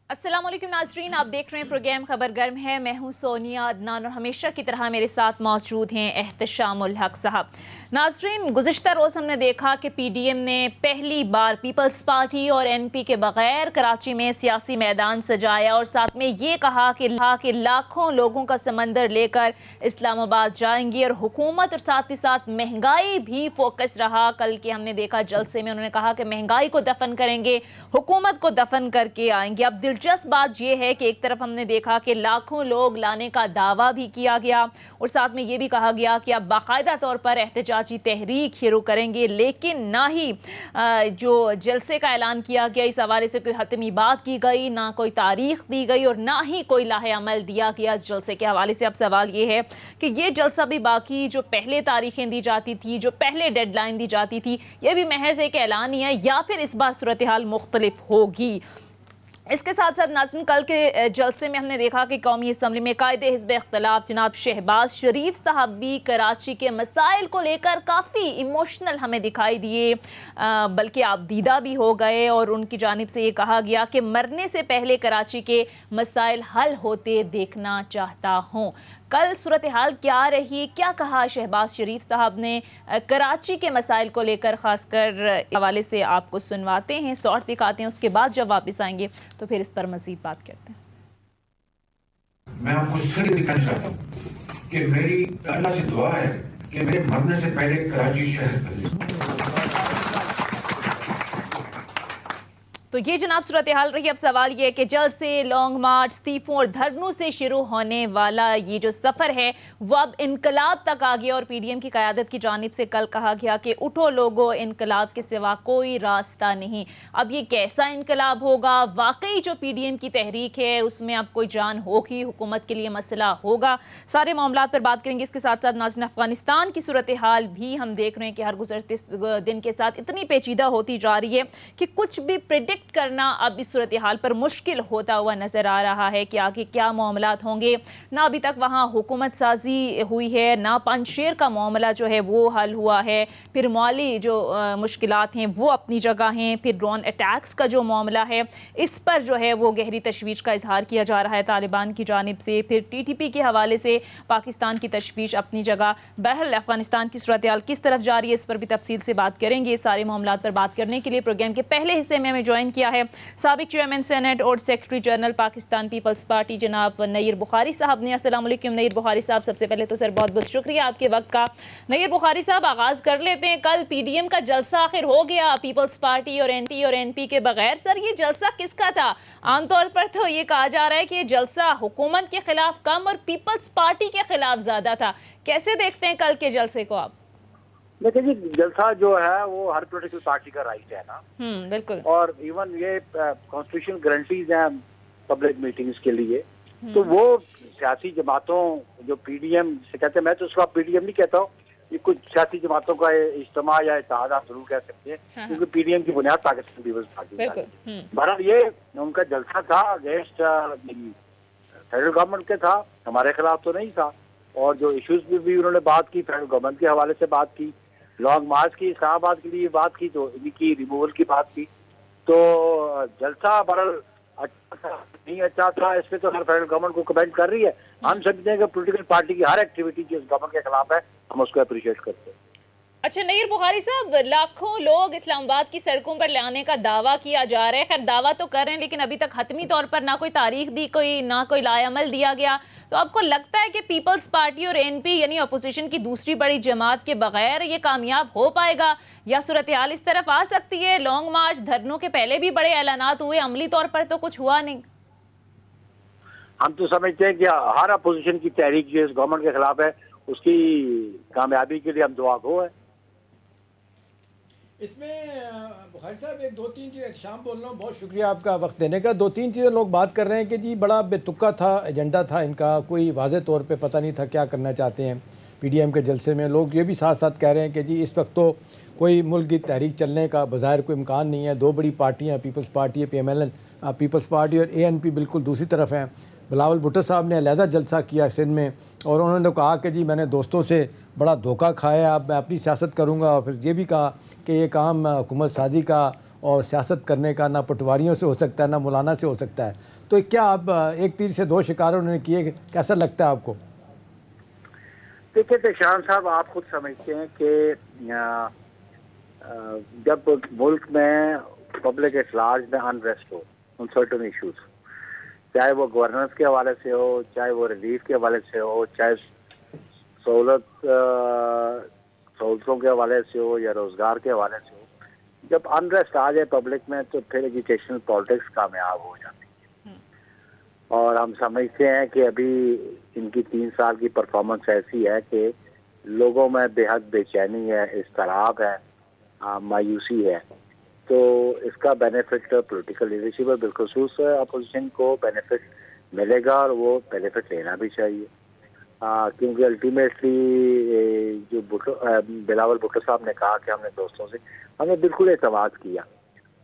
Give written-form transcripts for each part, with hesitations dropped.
السلام علیکم ناظرین، آپ دیکھ رہے ہیں پروگرام خبر گرم ہے۔ میں ہوں سونیا عدنان اور ہمیشہ کی طرح میرے ساتھ موجود ہیں احتشام الحق صاحب۔ ناظرین، گزشتہ روز ہم نے دیکھا کہ پی ڈی ایم نے پہلی بار پیپلز پارٹی اور این پی کے بغیر کراچی میں سیاسی میدان سجایا اور ساتھ میں یہ کہا کہ لاکھوں لوگوں کا سمندر لے کر اسلام آباد جائیں گی اور حکومت اور ساتھ ہی ساتھ مہنگائی بھی فوکس رہا۔ کل کے ہم نے دیکھا جلسے میں انہوں نے کہا کہ مہنگائی کو دفن کریں گے، حکومت کو دفن کر کے آئیں گے۔ اب دلچسپ بات یہ ہے کہ ایک طرف ہم نے دیکھا کہ لاکھوں لوگ لانے کا دعویٰ بھی کیا گیا اور ساتھ میں یہ بھی کہا گیا کہ اب باقاعدہ طور پر احتجاجی تحریک شروع کریں گے، لیکن نہ ہی جو جلسے کا اعلان کیا گیا اس حوالے سے کوئی حتمی بات کی گئی، نہ کوئی تاریخ دی گئی اور نہ ہی کوئی لاہ عمل دیا گیا اس جلسے کے حوالے سے۔ اب سوال یہ ہے کہ یہ جلسہ بھی باقی جو پہلے تاریخیں دی جاتی تھی، جو پہلے ڈیڈ لائن دی جاتی تھی، یہ بھی محض ایک اعلان ہی ہے یا پھر اس بار صورتحال مختلف ہوگی؟ اس کے ساتھ ساتھ ناظرین، کل کے جلسے میں ہم نے دیکھا کہ قومی اسمبلی میں قائد حزب اختلاف جناب شہباز شریف صاحب بھی کراچی کے مسائل کو لے کر کافی ایموشنل ہمیں دکھائی دیے، بلکہ آپ دیدہ بھی ہو گئے اور ان کی جانب سے یہ کہا گیا کہ مرنے سے پہلے کراچی کے مسائل حل ہوتے دیکھنا چاہتا ہوں۔ کل صورتحال کیا رہی، کیا کہا شہباز شریف صاحب نے کراچی کے مسائل کو لے کر، خاص کر حوالے سے آپ کو سنواتے ہیں، شارٹ دکھاتے ہیں، اس کے بعد جب واپس آئیں گے تو پھر اس پر مزید بات کرتے ہیں۔ میں آپ کو صرف دکھانا چاہتا ہوں کہ میری اللہ سے دعا ہے کہ میرے مرنے سے پہلے کراچی شہر تو یہ جناب صورتحال رہی۔ اب سوال یہ ہے کہ جلد سے لانگ مارچ، استعفوں اور دھرنوں سے شروع ہونے والا یہ جو سفر ہے وہ اب انقلاب تک آ گیا اور پی ڈی ایم کی قیادت کی جانب سے کل کہا گیا کہ اٹھو لوگو، انقلاب کے سوا کوئی راستہ نہیں۔ اب یہ کیسا انقلاب ہوگا؟ واقعی جو پی ڈی ایم کی تحریک ہے اس میں اب کوئی جان ہوگی؟ حکومت کے لیے مسئلہ ہوگا؟ سارے معاملات پر بات کریں گے۔ اس کے ساتھ ساتھ ناظرین، افغانستان کی صورتحال بھی ہم دیکھ رہے ہیں کہ ہر گزرتے دن کے ساتھ اتنی پیچیدہ ہوتی جا رہی ہے کہ کچھ بھی پریڈکٹ کرنا اب اس صورتحال پر مشکل ہوتا ہوا نظر آ رہا ہے کہ آگے کیا معاملات ہوں گے۔ نہ ابھی تک وہاں حکومت سازی ہوئی ہے، نہ پنجشیر کا معاملہ جو ہے وہ حل ہوا ہے، پھر مالی جو مشکلات ہیں وہ اپنی جگہ ہیں، پھر ڈرون اٹیکس کا جو معاملہ ہے اس پر جو ہے وہ گہری تشویش کا اظہار کیا جا رہا ہے طالبان کی جانب سے، پھر ٹی ٹی پی کے حوالے سے پاکستان کی تشویش اپنی جگہ۔ بہرحال افغانستان کی صورتحال کس طرف جاری ہے اس پر بھی تفصیل سے بات کریں گے۔ سارے معاملات پر بات کرنے کے لیے پروگرام کے پہلے حصے میں ہمیں جوائن کیا ہے سابق چیئرمین سینٹ اور سیکرٹری جنرل پاکستان پیپلز پارٹی جناب نیر بخاری صاحب نے۔ السلام علیکم نیر بخاری صاحب، سب سے پہلے تو سر بہت بہت شکریہ آپ کے وقت کا۔ نیر بخاری صاحب، آغاز کر لیتے ہیں، کل پی ڈی ایم کا جلسہ آخر ہو گیا پیپلز پارٹی اور این پی کے بغیر۔ سر، یہ جلسہ کس کا تھا؟ عام طور پر تو یہ کہا جا رہا ہے کہ یہ جلسہ حکومت کے خلاف کم اور پیپلز پارٹی کے خلاف زیادہ تھا، کیسے دیکھتے ہیں کل کے جلسے کو آپ؟ دیکھیں جی، جلسہ جو ہے وہ ہر پولیٹیکل پارٹی کا رائٹ ہے نا، بالکل، اور ایون یہ کانسٹیٹیوشن گارنٹیز ہیں پبلک میٹنگز کے لیے، تو وہ سیاسی جماعتوں جو پی ڈی ایم سے کہتے ہیں، میں تو اس کو پی ڈی ایم نہیں کہتا ہوں، یہ کچھ سیاسی جماعتوں کا اجتماع یا اتحاد آپ ضرور کہہ سکتے ہیں، کیونکہ پی ڈی ایم کی بنیاد پاکستان پیپلز پارٹی ہے۔ بہرحال یہ ان کا جلسہ تھا اگینسٹ فیڈرل گورنمنٹ کے تھا، ہمارے خلاف تو نہیں تھا، اور جو ایشوز بھی انہوں نے بات کی، فیڈرل گورنمنٹ کے حوالے سے بات کی، لانگ مارچ کی، اسلام آباد کے لیے بات کی، تو ان کی ریموول کی بات کی، تو جلسہ بہرحال اچھا تھا نہیں اچھا تھا اس پہ تو ہر فیڈرل گورنمنٹ کو کمنٹ کر رہی ہے۔ ہم سمجھتے ہیں کہ پولیٹیکل پارٹی کی ہر ایکٹیویٹی جو اس گورنمنٹ کے خلاف ہے ہم اس کو اپریشیٹ کرتے ہیں۔ اچھا نیر بخاری صاحب، لاکھوں لوگ اسلام آباد کی سڑکوں پر لانے کا دعویٰ کیا جا رہا ہے، خیر دعویٰ تو کر رہے ہیں لیکن ابھی تک حتمی طور پر نہ کوئی تاریخ دی نہ کوئی لائحہ عمل دیا گیا، تو آپ کو لگتا ہے کہ پیپلز پارٹی اور این پی یعنی اپوزیشن کی دوسری بڑی جماعت کے بغیر یہ کامیاب ہو پائے گا، یا صورتحال اس طرف آ سکتی ہے؟ لانگ مارچ، دھرنوں کے پہلے بھی بڑے اعلانات ہوئے، عملی طور پر تو کچھ ہوا نہیں۔ ہم تو سمجھتے ہیں کہ ہر اپوزیشن کی تحریک جو اس گورنمنٹ کے خلاف ہے اس کی کامیابی کے لیے ہم دعا گو ہیں۔ اس میں بخاری صاحب ایک دو تین چیزیں، شام بول رہا ہوں، بہت شکریہ آپ کا وقت دینے کا۔ دو تین چیزیں لوگ بات کر رہے ہیں کہ جی بڑا بے تکا تھا ایجنڈا تھا ان کا، کوئی واضح طور پہ پتہ نہیں تھا کیا کرنا چاہتے ہیں پی ڈی ایم کے جلسے میں۔ لوگ یہ بھی ساتھ ساتھ کہہ رہے ہیں کہ جی اس وقت تو کوئی ملک کی تحریک چلنے کا بظاہر کوئی امکان نہیں ہے، دو بڑی پارٹیاں Peoples Party P M L N Peoples Party اور اے این پی بالکل دوسری طرف ہیں، بلاول بھٹو صاحب نے علیحدہ جلسہ کیا سندھ میں، اور انہوں نے کہا کہ جی میں نے دوستوں سے بڑا دھوکہ کھایا، اب میں اپنی سیاست کروں گا، اور پھر یہ بھی کہا کہ یہ کام حکومت سازی کا اور سیاست کرنے کا نہ پٹواریوں سے ہو سکتا ہے نہ مولانا سے ہو سکتا ہے. تو کیا اب ایک تیر سے دو شکار انہوں نے کیے، کیسا لگتا ہے آپ کو؟ دیکھیے تیشان صاحب، آپ خود سمجھتے ہیں کہ جب ملک میں پبلک ایٹ لارج میں unrest who in certain issues, چاہے وہ گورننس کے حوالے سے ہو، چاہے وہ ریلیف کے حوالے سے ہو، چاہے سہولتوں کے حوالے سے ہو یا روزگار کے حوالے سے ہو، جب انریسٹ آ جائے پبلک میں تو پھر ایجوکیشنل پالیٹکس کامیاب ہو جاتی ہے. اور ہم سمجھتے ہیں کہ ابھی ان کی 3 سال کی پرفارمنس ایسی ہے کہ لوگوں میں بے حد بے چینی ہے، اضطراب ہے، مایوسی ہے. تو اس کا بینیفٹ پولیٹیکل لیڈرشپ ہے، بالخصوص اپوزیشن کو بینیفٹ ملے گا، اور وہ بینیفٹ لینا بھی چاہیے. کیونکہ الٹیمیٹلی جو بلاول بھٹو صاحب نے کہا کہ ہم نے دوستوں سے، ہم نے بالکل اعتماد کیا،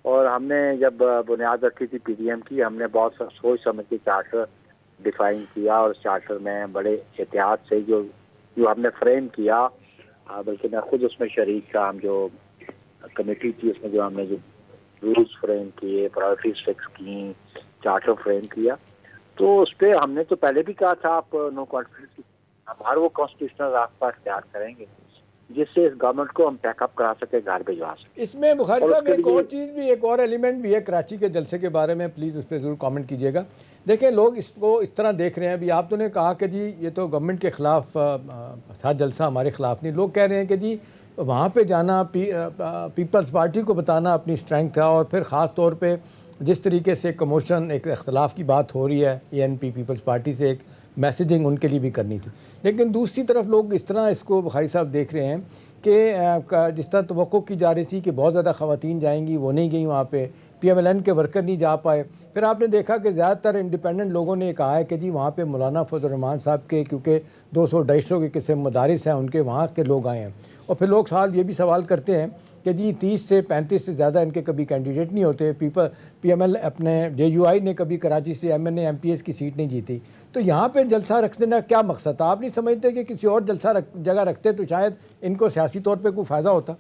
اور ہم نے جب بنیاد رکھی تھی پی ڈی ایم کی، ہم نے بہت سوچ سمجھ کے چارٹر ڈیفائن کیا، اور اس چارٹر میں بڑے احتیاط سے جو ہم نے فریم کیا، بلکہ میں خود اس میں شریک تھا. ہم جو کمیٹی تھی اس میں جو ہم نے جو رولز فریم کیے، پرائرٹیز فکس کی، چارٹر فریم کیا، تو اس پہ ہم نے تو پہلے بھی کہا تھا آپ نو کانفیڈنس کی، ہم ہر وہ کانسٹیٹیوشنل راستہ اختیار کریں گے جس سے اس گورنمنٹ کو ہم پیک اپ کرا سکیں، گھر بھجوا سکیں. اس میں بخاری صاحب ایک اور چیز بھی، ایک اور ایلیمنٹ بھی ہے کراچی کے جلسے کے بارے میں، پلیز اس پہ ضرور کامنٹ کیجیے گا. دیکھیں لوگ اس کو اس طرح دیکھ رہے ہیں، ابھی آپ تو نے کہا کہ جی یہ تو گورنمنٹ کے خلاف تھا جلسہ، ہمارے خلاف نہیں. لوگ کہہ رہے ہیں کہ جی وہاں پہ جانا پیپلز پارٹی کو بتانا اپنی اسٹرینتھ تھا، اور پھر خاص طور پہ جس طریقے سے کموشن، ایک اختلاف کی بات ہو رہی ہے اے این پی پیپلز پارٹی سے، ایک میسیجنگ ان کے لیے بھی کرنی تھی. لیکن دوسری طرف لوگ اس طرح اس کو بخاری صاحب دیکھ رہے ہیں کہ جس طرح توقع کی جا رہی تھی کہ بہت زیادہ خواتین جائیں گی، وہ نہیں گئیں وہاں پہ، پی ایم ایل این کے ورکر نہیں جا پائے. پھر آپ نے دیکھا کہ زیادہ تر انڈیپینڈنٹ لوگوں نے کہا ہے کہ جی وہاں پہ مولانا فضل الرحمان صاحب کے، کیونکہ 200-250 کے قسم مدارس ہیں ان کے، وہاں کے لوگ آئے ہیں. اور پھر لوگ یہ بھی سوال کرتے ہیں کہ جی 30 سے 35 سے زیادہ ان کے کبھی کینڈیڈیٹ نہیں ہوتے. پی ایم ایل اپنے جے یو آئی نے کبھی کراچی سے M N A M P S کی سیٹ نہیں جیتی. تو یہاں پہ جلسہ رکھنے کا کیا مقصد تھا؟ آپ نہیں سمجھتے کہ کسی اور جگہ رکھتے تو شاید ان کو سیاسی طور پہ کوئی فائدہ ہوتا؟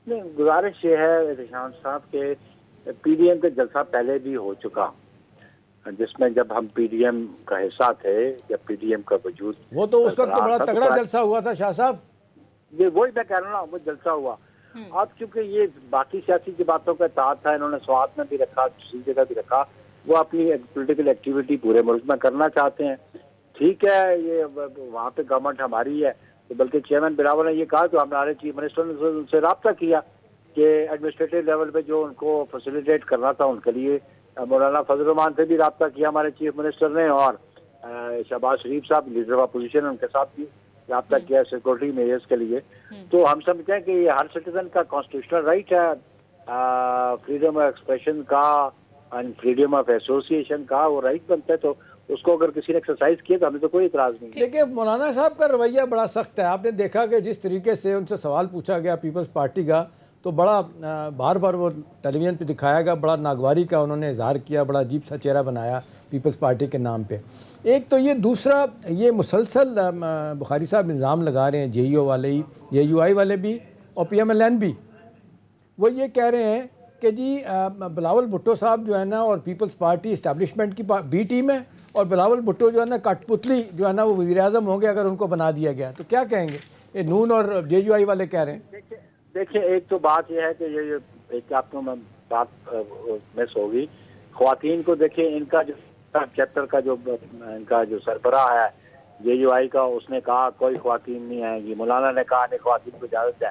نہیں، گزارش یہ ہے احتشام صاحب کہ پی ڈی ایم کا جلسہ پہلے بھی ہو چکا، جس میں جب ہم پی ڈی ایم کا حصہ تھے، جب پی ڈی ایم کا وجود، وہ تو اس وقت بڑا تگڑا جلسہ ہوا تھا شاہ صاحب. یہ وہی میں کہہ رہا ہوں، وہ جلسہ ہوا. اب چونکہ یہ باقی سیاسی کی باتوں کا اتحاد تھا، انہوں نے سوات میں بھی رکھا، دوسری جگہ بھی رکھا، وہ اپنی پولیٹیکل ایکٹیویٹی پورے ملک میں کرنا چاہتے ہیں. ٹھیک ہے، یہ وہاں پہ گورنمنٹ ہماری ہے، بلکہ چیئرمین بلاول نے یہ کہا تو ہمارے چیف منسٹر نے ان سے رابطہ کیا کہ ایڈمنسٹریٹو لیول پہ جو ان کو فیسیلیٹیٹ کرنا تھا ان کے لیے مولانا فضل الرحمان سے بھی رابطہ کیا ہمارے چیف منسٹر نے، اور شہباز شریف صاحب لیڈر آف اپوزیشن ان کے ساتھ بھی رابطہ کیا سیکورٹی میئرز کے لیے. تو ہم سمجھتے ہیں کہ یہ ہر سٹیزن کا کانسٹیٹیوشنل رائٹ ہے، فریڈم آف ایکسپریشن کا، فریڈم آف ایسوسیشن کا وہ رائٹ بنتا ہے. تو اس کو اگر کسی نے ایکسرسائز کیا تو ہمیں تو کوئی اعتراض نہیں. لیکن مولانا صاحب کا رویہ بڑا سخت ہے. آپ نے دیکھا کہ جس طریقے سے ان سے سوال پوچھا گیا پیپلز پارٹی کا، تو بڑا بار بار وہ ٹیلی ویژن پہ دکھایا گیا، بڑا ناگواری کا انہوں نے اظہار کیا، بڑا عجیب سا چہرہ بنایا پیپلز پارٹی کے نام پہ. ایک تو یہ، دوسرا یہ مسلسل بخاری صاحب الزام لگا رہے ہیں، جے یو والے ہی، جے یو آئی والے بھی اور پی ایم ایل این بھی، وہ یہ کہہ رہے ہیں کہ جی بلاول بھٹو صاحب جو ہے نا، اور پیپلز پارٹی اسٹیبلشمنٹ کی بی ٹیم ہے، اور بلاول بھٹو جو ہے نا کٹ پتلی جو ہے نا وہ وزیر اعظم ہوں گے اگر ان کو بنا دیا گیا. تو کیا کہیں گے یہ نون اور جے یو آئی والے کہہ رہے ہیں؟ دیکھیں ایک تو بات یہ ہے کہ یہ ایک آپ کو بات مس ہوگی، خواتین کو دیکھیں، ان کا جو چیپٹر کا جو ان کا جو سربراہ ہے جے یو آئی کا، اس نے کہا کوئی خواتین نہیں آئیں گی. مولانا نے کہا نہیں خواتین کو اجازت ہے.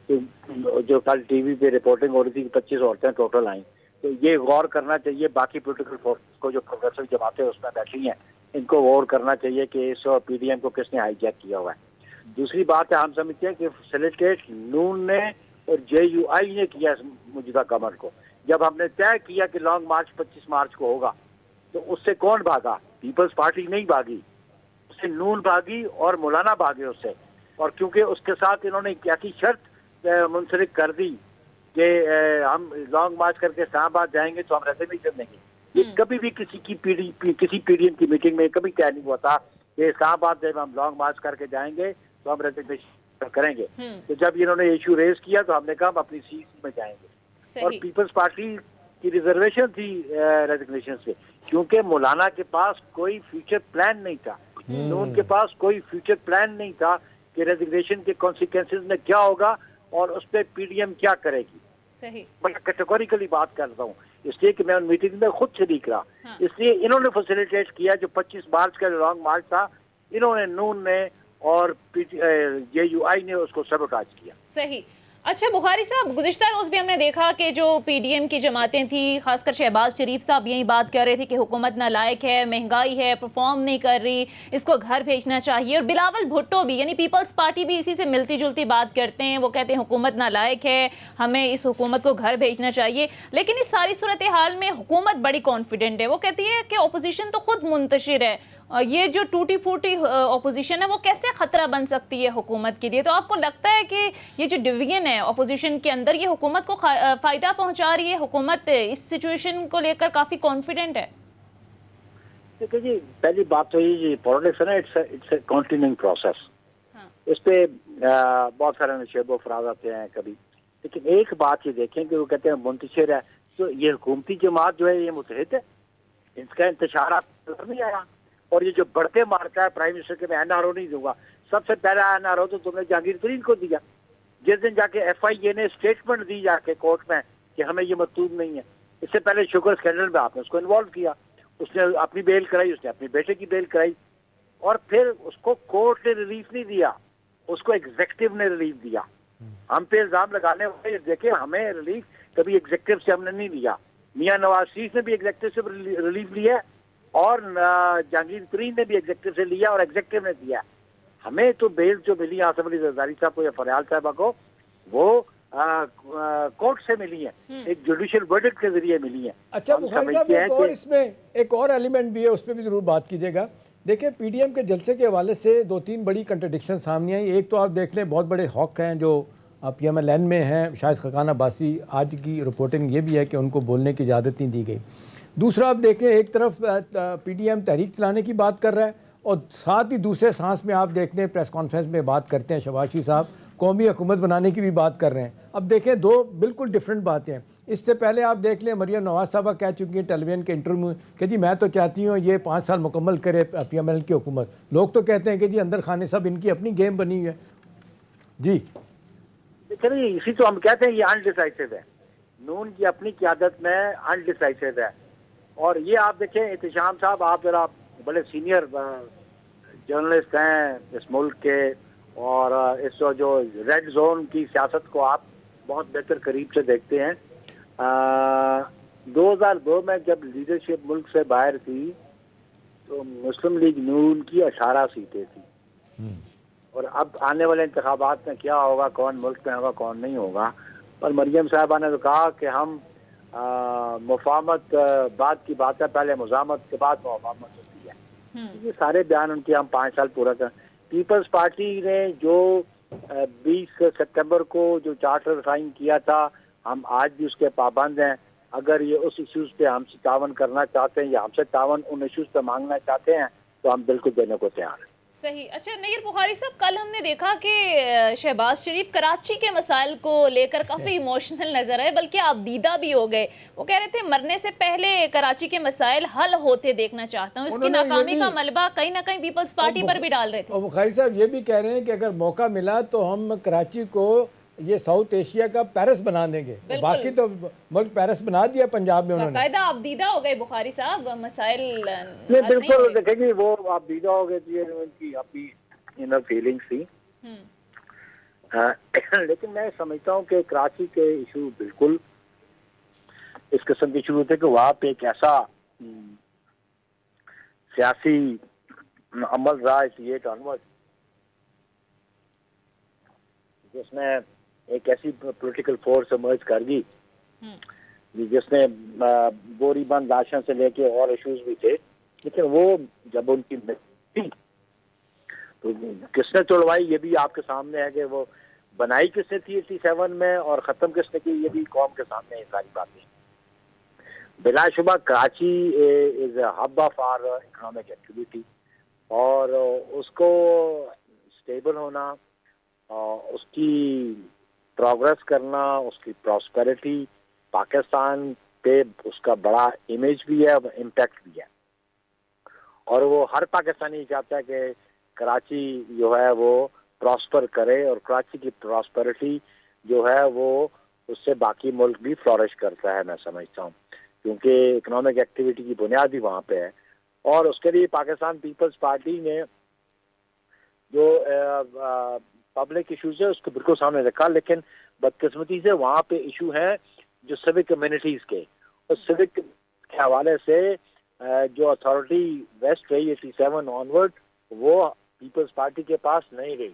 تو جو کل ٹی وی پہ رپورٹنگ ہو رہی تھی کہ 25 عورتیں ٹوٹل آئیں. تو یہ غور کرنا چاہیے باقی پولیٹیکل فورسز کو، جو پروگریسو جماعتیں اس میں بیٹھی ہیں، ان کو غور کرنا چاہیے کہ اس پی ڈی ایم کو کس نے ہائی جیک کیا ہوا ہے. دوسری بات ہے، ہم سمجھتے ہیں کہ فیسیلیٹیٹ نون نے اور جے یو آئی نے کیا موجودہ گورنمنٹ کو. جب ہم نے طے کیا کہ لانگ مارچ 25 مارچ کو ہوگا، تو اس سے کون بھاگا؟ پیپلز پارٹی نہیں بھاگی، اس سے نون بھاگی اور مولانا بھاگے اس سے. اور کیونکہ اس کے ساتھ انہوں نے کیا کی شرط منسلک کر دی کہ ہم لانگ مارچ کر کے اسلام آباد جائیں گے تو ہم ریزگنیشن دیں گے. یہ کبھی بھی کسی پی ڈی ایم کی میٹنگ میں کبھی طے نہیں ہوا تھا کہ اسلام آباد جب ہم لانگ مارچ کر کے جائیں گے تو ہم ریزگنیشن کریں گے. تو جب انہوں نے ایشو ریز کیا تو ہم نے کہا ہم اپنی سیٹ میں جائیں گے. اور پیپلز پارٹی کی ریزرویشن تھی ریزگنیشن سے, کیونکہ مولانا کے پاس کوئی فیوچر پلان نہیں تھا, ان کے پاس کوئی فیوچر پلان نہیں تھا کہ ریزگنیشن کے کانسیکوینسز میں کیا ہوگا اور اس پہ پی ڈی ایم کیا کرے گی. میں کیٹیگوریکلی بات کرتا ہوں اس لیے کہ میں ان میٹنگ میں خود شریک رہا, اس لیے انہوں نے فیسیلیٹیٹ کیا. جو 25 مارچ کا لانگ مارچ تھا انہوں نے نون نے اور جے یو آئی نے اس کو سیبوٹاج کیا. صحیح. اچھا بخاری صاحب, گزشتہ روز بھی ہم نے دیکھا کہ جو پی ڈی ایم کی جماعتیں تھیں, خاص کر شہباز شریف صاحب یہی بات کر رہے تھے کہ حکومت نالائق ہے, مہنگائی ہے, پرفارم نہیں کر رہی, اس کو گھر بھیجنا چاہیے. اور بلاول بھٹو بھی یعنی پیپلز پارٹی بھی اسی سے ملتی جلتی بات کرتے ہیں. وہ کہتے ہیں حکومت نالائق ہے, ہمیں اس حکومت کو گھر بھیجنا چاہیے. لیکن اس ساری صورتحال میں حکومت بڑی کانفیڈنٹ ہے. وہ کہتی ہے کہ اپوزیشن تو خود منتشر ہے, یہ جو ٹوٹی پھوٹی اپوزیشن ہے وہ کیسے خطرہ بن سکتی ہے حکومت کے لیے؟ تو آپ کو لگتا ہے کہ یہ جو ڈویژن ہے اپوزیشن کے اندر یہ حکومت کو فائدہ پہنچا رہی ہے؟ حکومت اس سچویشن کو لے کر کافی کانفیڈنٹ ہے؟ دیکھیں جی, پہلی بات تو یہ جی پولیٹکس ہے نا, اٹس اے کنٹینیوئنگ پروسیس. اس پہ بہت سارے نشیب و فراز آتے ہیں کبھی, لیکن ایک بات یہ دیکھیں کہ وہ کہتے ہیں منتشر ہے, تو یہ حکومتی جماعت جو ہے یہ متحد ہے, اس کا انتشارات نظر نہیں آیا. اور یہ جو بڑھتے مارتا ہے پرائم منسٹر کے میں این آر او نہیں دوں گا, سب سے پہلا این آر او تو تم نے جہانگیر ترین کو دیا, جس دن جا کے ایف آئی اے نے اسٹیٹمنٹ دی جا کے کورٹ میں کہ ہمیں یہ مطلوب نہیں ہے. اس سے پہلے شوگر اسکینڈل میں آپ نے اس کو انوالو کیا, اس نے اپنی بیل کرائی, اس نے اپنے بیٹے کی بیل کرائی, اور پھر اس کو کورٹ نے ریلیف نہیں دیا, اس کو ایگزیکٹو نے ریلیف دیا. ہم پہ الزام لگانے والے دیکھیں ہمیں ریلیف کبھی ایگزیکٹو سے ہم نے نہیں لیا. میاں نواز شریف نے بھی ایگزیکٹو سے ریلیف لیا اور جہانگیر ترین نے بھی ایگزیکٹو سے لیا اور ایگزیکٹو نے دیا. ہمیں تو بیل جو ملی آصف علی زرداری صاحب کو یا فریال صاحبہ کو, وہ کورٹ سے ملی ہے, ایک جوڈیشل ورڈکٹ کے ذریعے ملی ہے. اچھا بخاری صاحب, ایک اور اس میں ایک اور ایلیمنٹ بھی ہے, اس پہ بھی ضرور بات کیجیے گا. دیکھیں پی ڈی ایم کے جلسے کے حوالے سے 2-3 بڑی کنٹرڈکشن سامنے آئی. ایک تو آپ دیکھ لیں بہت بڑے ہوک ہیں جو پی ایم ایل این میں ہیں, شاید خاقان عباسی, آج کی رپورٹنگ یہ بھی ہے کہ ان کو بولنے کی اجازت نہیں دی گئی. دوسرا آپ دیکھیں ایک طرف پی ڈی ایم تحریک چلانے کی بات کر رہا ہے, اور ساتھ ہی دوسرے سانس میں آپ دیکھتے ہیں پریس کانفرنس میں بات کرتے ہیں شہباز شریف صاحب قومی حکومت بنانے کی بھی بات کر رہے ہیں. اب دیکھیں دو بالکل ڈیفرنٹ باتیں ہیں. اس سے پہلے آپ دیکھ لیں مریم نواز صاحبہ کہہ چکی ہیں ٹیلی ویژن کے انٹرویو کہ جی میں تو چاہتی ہوں یہ 5 سال مکمل کرے پی ایم ایل کی حکومت. لوگ تو کہتے ہیں کہ جی اندر خانے صاحب ان کی اپنی گیم بنی ہوئی ہے. جی چلیے, اسی تو ہم کہتے ہیں یہ انڈیسائسو ہے, نون کی اپنی قیادت میں انڈیسائسو ہے. اور یہ آپ دیکھیں احتشام صاحب, آپ ذرا بڑے سینئر جرنلسٹ ہیں اس ملک کے, اور اس جو ریڈ زون کی سیاست کو آپ بہت بہتر قریب سے دیکھتے ہیں. 2002 میں جب لیڈرشپ ملک سے باہر تھی تو مسلم لیگ نون کی 18 سیٹیں تھیں, اور اب آنے والے انتخابات میں کیا ہوگا, کون ملک میں ہوگا کون نہیں ہوگا. اور مریم صاحبہ نے تو کہا کہ ہم مفاہمت بعد کی بات ہے, پہلے مزاحمت کے بعد مفاہمت ہوتی ہے. یہ سارے بیان ان کے ہم 5 سال پورا کریں. پیپلز پارٹی نے جو 20 ستمبر کو جو چارٹر سائن کیا تھا, ہم آج بھی اس کے پابند ہیں. اگر یہ اس ایشوز پہ ہم سے تعاون کرنا چاہتے ہیں یا ہم سے تعاون ان ایشوز پہ مانگنا چاہتے ہیں تو ہم بالکل دینے کو تیار ہیں. صحیح. اچھا نیر بخاری صاحب, کل ہم نے دیکھا کہ شہباز شریف کراچی کے مسائل کو لے کر کافی ایموشنل نظر آئے, بلکہ آپ دیدہ بھی ہو گئے. وہ کہہ رہے تھے مرنے سے پہلے کراچی کے مسائل حل ہوتے دیکھنا چاہتا ہوں. اس کی ناکامی کا ملبہ کہیں نہ کہیں پیپلز پارٹی پر بھی ڈال رہے تھے. اور بخاری صاحب یہ بھی کہہ رہے ہیں کہ اگر موقع ملا تو ہم کراچی کو یہ ساؤتھ ایشیا کا پیرس بنا دیں گے. باقی تو ملک پیرس بنا دیا پنجاب میں انہوں نے. باقاعدہ آپ دیدہ ہو گئے بخاری صاحب, مسائل نہیں بالکل دیکھیں گے وہ آپ دیدہ ہو گئے تھے, ان کی اپنی انر فیلنگس تھی. لیکن میں سمجھتا ہوں کہ کراچی کے ایشو بالکل اس قسم کے ایشو تھے کہ وہاں پہ ایک ایسا سیاسی عمل رہا 88 آنورڈ جس میں ایک ایسی پولیٹیکل فورس ایمرج کر گئی جس نے بوری بند لاشن سے لے کے اور ایشوز بھی تھے, لیکن وہ جب ان کی تو کس نے توڑوائی یہ بھی آپ کے سامنے ہے کہ وہ بنائی کس نے تھی 87 میں اور ختم کس نے کی, یہ بھی قوم کے سامنے ہے ساری باتیں. بلا شبہ Karachi is a hub of our economic activity, اور اس کو اسٹیبل ہونا، اس کی پروگرس کرنا، اس کی پراسپیرٹی پاکستان پہ اس کا بڑا امیج بھی ہے، امپیکٹ بھی ہے، اور وہ ہر پاکستانی چاہتا ہے کہ کراچی جو ہے وہ پراسپر کرے، اور کراچی کی پراسپیرٹی جو ہے وہ اس سے باقی ملک بھی فلورش کرتا ہے، میں سمجھتا ہوں، کیونکہ اکنامک ایکٹیویٹی کی بنیاد ہی وہاں پہ ہے۔ اور اس کے لیے پاکستان پیپلز پارٹی نے جو پبلک ایشوز ہے اس کو بالکل سامنے رکھا، لیکن بدقسمتی سے وہاں پہ ایشو ہیں جو سوک کمیونٹیز کے، اور سوک کے حوالے سے جو اتھارٹی ویسٹ رہی 87 آنورڈ وہ پیپلز پارٹی کے پاس نہیں رہی۔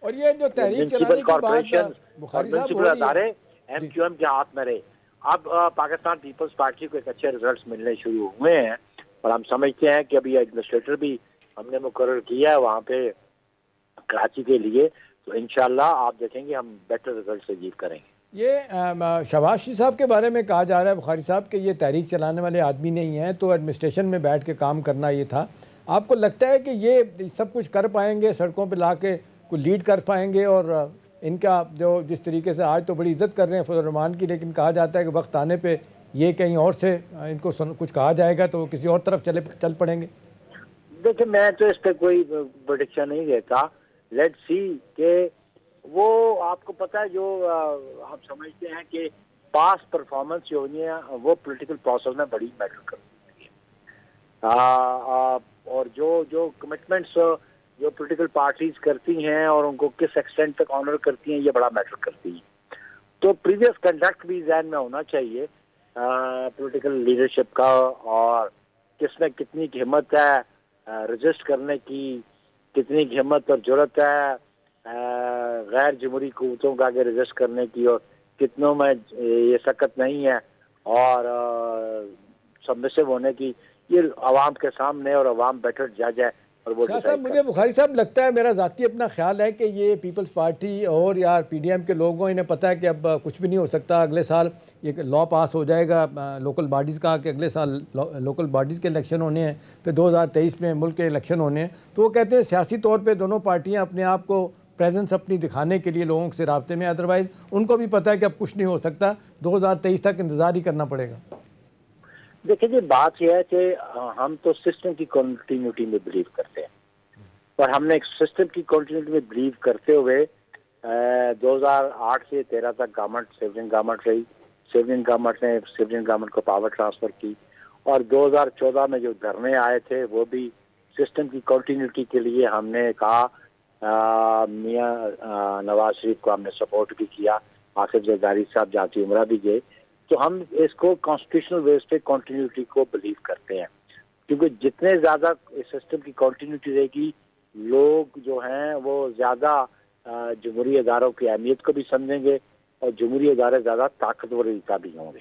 اور یہ جو تحریک چلانے کی بات بخاری صاحب ہو رہی ہے، ادارے ایم کیو ایم کے ہاتھ میں رہے۔ اب پاکستان پیپلز پارٹی کو ایک اچھے ریزلٹس ملنے شروع ہوئے ہیں، اور ہم سمجھتے ہیں کہ ابھی ایڈمنسٹریٹر بھی ہم نے مقرر کیا ہے وہاں پہ کراچی کے لیے، تو انشاءاللہ آپ دیکھیں گے ہم بیٹر ریزلٹس اچیو کریں گے۔ یہ شہباز شریف صاحب کے بارے میں کہا جا رہا ہے بخاری صاحب کہ یہ تحریک چلانے والے آدمی نہیں ہیں، تو ایڈمنسٹریشن میں بیٹھ کے کام کرنا یہ تھا۔ آپ کو لگتا ہے کہ یہ سب کچھ کر پائیں گے، سڑکوں پہ لا کے کوئی لیڈ کر پائیں گے؟ اور ان کا جو جس طریقے سے آج تو بڑی عزت کر رہے ہیں فضل الرحمان کی، لیکن کہا جاتا ہے کہ وقت آنے پہ یہ کہیں اور سے ان کو کچھ کہا جائے گا تو وہ کسی اور طرف چل پڑیں گے۔ دیکھیں میں تو اس پہ کوئی پریڈکشن نہیں دیتا، لیٹ سی کہ وہ آپ کو پتہ ہے جو ہم سمجھتے ہیں کہ پاس پرفارمنس جو ہوئی ہے وہ پولیٹیکل پروسیس میں بڑی میٹر کرتی ہے، اور جو کمٹمنٹس جو پولیٹیکل پارٹیز کرتی ہیں اور ان کو کس ایکسٹینٹ تک آنر کرتی ہیں یہ بڑا میٹر کرتی ہے۔ تو پریویس کنڈکٹ بھی ذہن میں ہونا چاہیے پولیٹیکل لیڈرشپ کا، اور کس میں کتنی ہمت ہے رجسٹ کرنے کی، کتنی ہمت اور جرت ہے غیر جمہوری قوتوں کا آگے رجسٹ کرنے کی، اور کتنوں میں یہ سکت نہیں ہے اور سبمسو ہونے کی، یہ عوام کے سامنے اور عوام بیٹر جج ہے۔ شاہ صاحب مجھے بخاری صاحب لگتا ہے، میرا ذاتی اپنا خیال ہے کہ یہ پیپلز پارٹی اور یا پی ڈی ایم کے لوگوں انہیں پتہ ہے کہ اب کچھ بھی نہیں ہو سکتا، اگلے سال یہ لا پاس ہو جائے گا لوکل باڈیز کا کہ اگلے سال لوکل باڈیز کے الیکشن ہونے ہیں، پھر 2023 میں ملک کے الیکشن ہونے ہیں، تو وہ کہتے ہیں سیاسی طور پہ دونوں پارٹیاں اپنے آپ کو پریزنس اپنی دکھانے کے لیے لوگوں سے رابطے میں، ادروائز ان کو بھی پتہ ہے کہ اب کچھ نہیں ہو سکتا، 2023 تک انتظار ہی کرنا پڑے گا۔ دیکھیں جی بات یہ ہے کہ ہم تو سسٹم کی کنٹینیوٹی میں بلیو کرتے ہیں، اور ہم نے ایک سسٹم کی کنٹینیوٹی میں بلیو کرتے ہوئے 2008 سے 13 تک گورنمنٹ سیونگ گورنمنٹ رہی، سیونگ گورنمنٹ نے سیونگ گورنمنٹ کو پاور ٹرانسفر کی، اور 2014 میں جو دھرنے آئے تھے وہ بھی سسٹم کی کنٹینیوٹی کے لیے ہم نے کہا، میاں نواز شریف کو ہم نے سپورٹ بھی کیا، آصف زرداری صاحب جاتی عمرہ بھی گئے، تو ہم اس کو کانسٹیٹیوشنل بیس پہ کنٹینیوٹی کو بلیو کرتے ہیں، کیونکہ جتنے زیادہ اس سسٹم کی کنٹینیوٹی رہے گی لوگ جو ہیں وہ زیادہ جمہوری اداروں کی اہمیت کو بھی سمجھیں گے، اور جمہوری ادارے زیادہ طاقتور بھی ہوں گے۔